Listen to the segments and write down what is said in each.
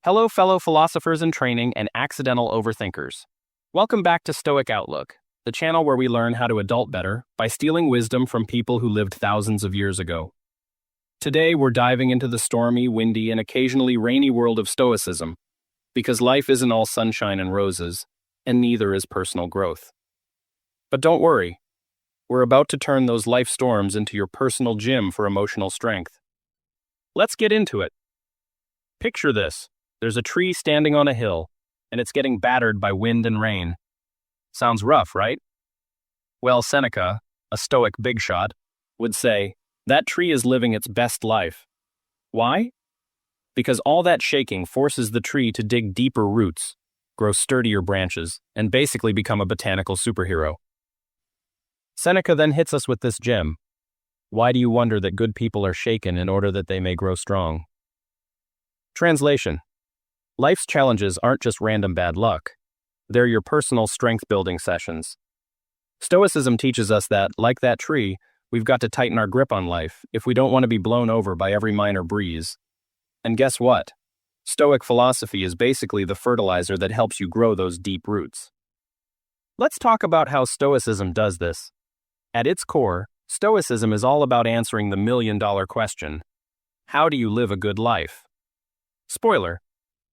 Hello, fellow philosophers in training and accidental overthinkers. Welcome back to Stoic Outlook, the channel where we learn how to adult better by stealing wisdom from people who lived thousands of years ago. Today, we're diving into the stormy, windy, and occasionally rainy world of Stoicism, because life isn't all sunshine and roses, and neither is personal growth. But don't worry, we're about to turn those life storms into your personal gym for emotional strength. Let's get into it. Picture this. There's a tree standing on a hill, and it's getting battered by wind and rain. Sounds rough, right? Well, Seneca, a Stoic big shot, would say, that tree is living its best life. Why? Because all that shaking forces the tree to dig deeper roots, grow sturdier branches, and basically become a botanical superhero. Seneca then hits us with this gem. Why do you wonder that good people are shaken in order that they may grow strong? Translation. Life's challenges aren't just random bad luck. They're your personal strength-building sessions. Stoicism teaches us that, like that tree, we've got to tighten our grip on life if we don't want to be blown over by every minor breeze. And guess what? Stoic philosophy is basically the fertilizer that helps you grow those deep roots. Let's talk about how Stoicism does this. At its core, Stoicism is all about answering the million-dollar question: how do you live a good life? Spoiler.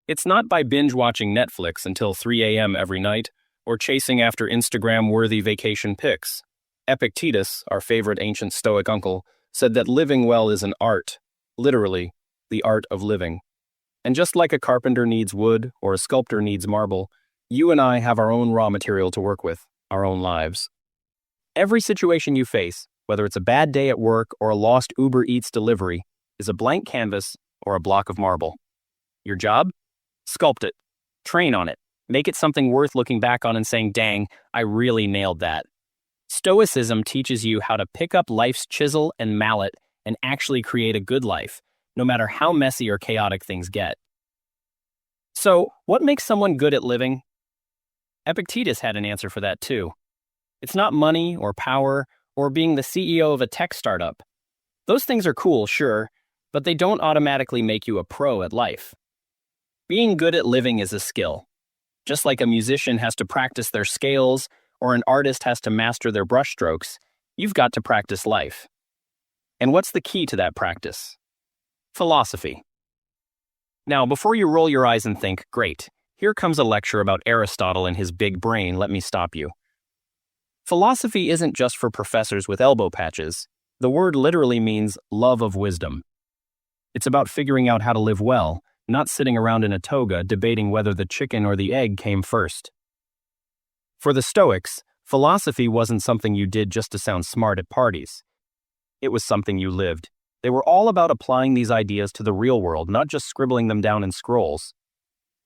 It's not by binge-watching Netflix until 3 a.m. every night, or chasing after Instagram-worthy vacation pics. Epictetus, our favorite ancient Stoic uncle, said that living well is an art, literally, the art of living. And just like a carpenter needs wood or a sculptor needs marble, you and I have our own raw material to work with, our own lives. Every situation you face, whether it's a bad day at work or a lost Uber Eats delivery, is a blank canvas or a block of marble. Your job? Sculpt it. Train on it. Make it something worth looking back on and saying, dang, I really nailed that. Stoicism teaches you how to pick up life's chisel and mallet and actually create a good life, no matter how messy or chaotic things get. So, what makes someone good at living? Epictetus had an answer for that too. It's not money or power or being the CEO of a tech startup. Those things are cool, sure, but they don't automatically make you a pro at life. Being good at living is a skill. Just like a musician has to practice their scales or an artist has to master their brushstrokes, you've got to practice life. And what's the key to that practice? Philosophy. Now, before you roll your eyes and think, great, here comes a lecture about Aristotle and his big brain, let me stop you. Philosophy isn't just for professors with elbow patches. The word literally means love of wisdom. It's about figuring out how to live well, not sitting around in a toga debating whether the chicken or the egg came first. For the Stoics, philosophy wasn't something you did just to sound smart at parties. It was something you lived. They were all about applying these ideas to the real world, not just scribbling them down in scrolls.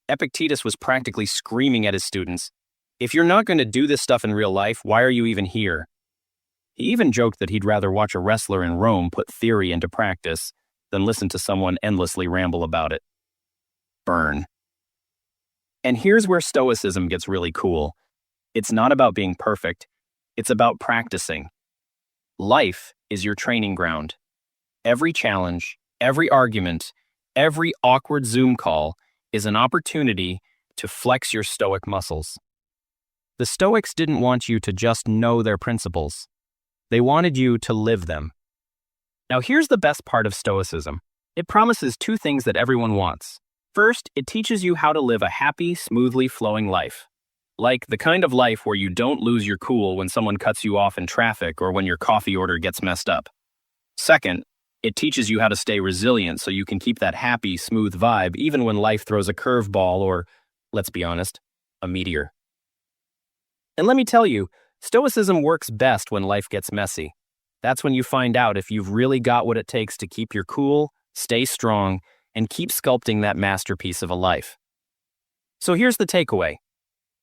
Epictetus was practically screaming at his students, if you're not going to do this stuff in real life, why are you even here? He even joked that he'd rather watch a wrestler in Rome put theory into practice than listen to someone endlessly ramble about it. Burn. And here's where Stoicism gets really cool. It's not about being perfect. It's about practicing. Life is your training ground. Every challenge, every argument, every awkward Zoom call is an opportunity to flex your Stoic muscles. The Stoics didn't want you to just know their principles. They wanted you to live them. Now here's the best part of Stoicism. It promises two things that everyone wants. First, it teaches you how to live a happy, smoothly flowing life. Like the kind of life where you don't lose your cool when someone cuts you off in traffic or when your coffee order gets messed up. Second, it teaches you how to stay resilient so you can keep that happy, smooth vibe even when life throws a curveball or, let's be honest, a meteor. And let me tell you, Stoicism works best when life gets messy. That's when you find out if you've really got what it takes to keep your cool, stay strong, and keep sculpting that masterpiece of a life. So here's the takeaway.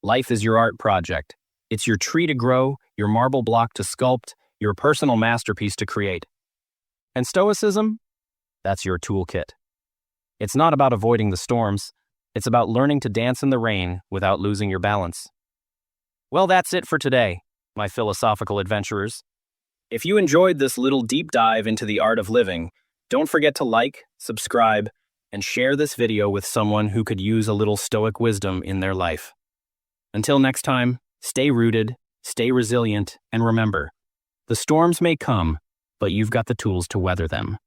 Life is your art project. It's your tree to grow, your marble block to sculpt, your personal masterpiece to create. And Stoicism? That's your toolkit. It's not about avoiding the storms. It's about learning to dance in the rain without losing your balance. Well, that's it for today, my philosophical adventurers. If you enjoyed this little deep dive into the art of living, don't forget to like, subscribe, and share this video with someone who could use a little Stoic wisdom in their life. Until next time, stay rooted, stay resilient, and remember, the storms may come, but you've got the tools to weather them.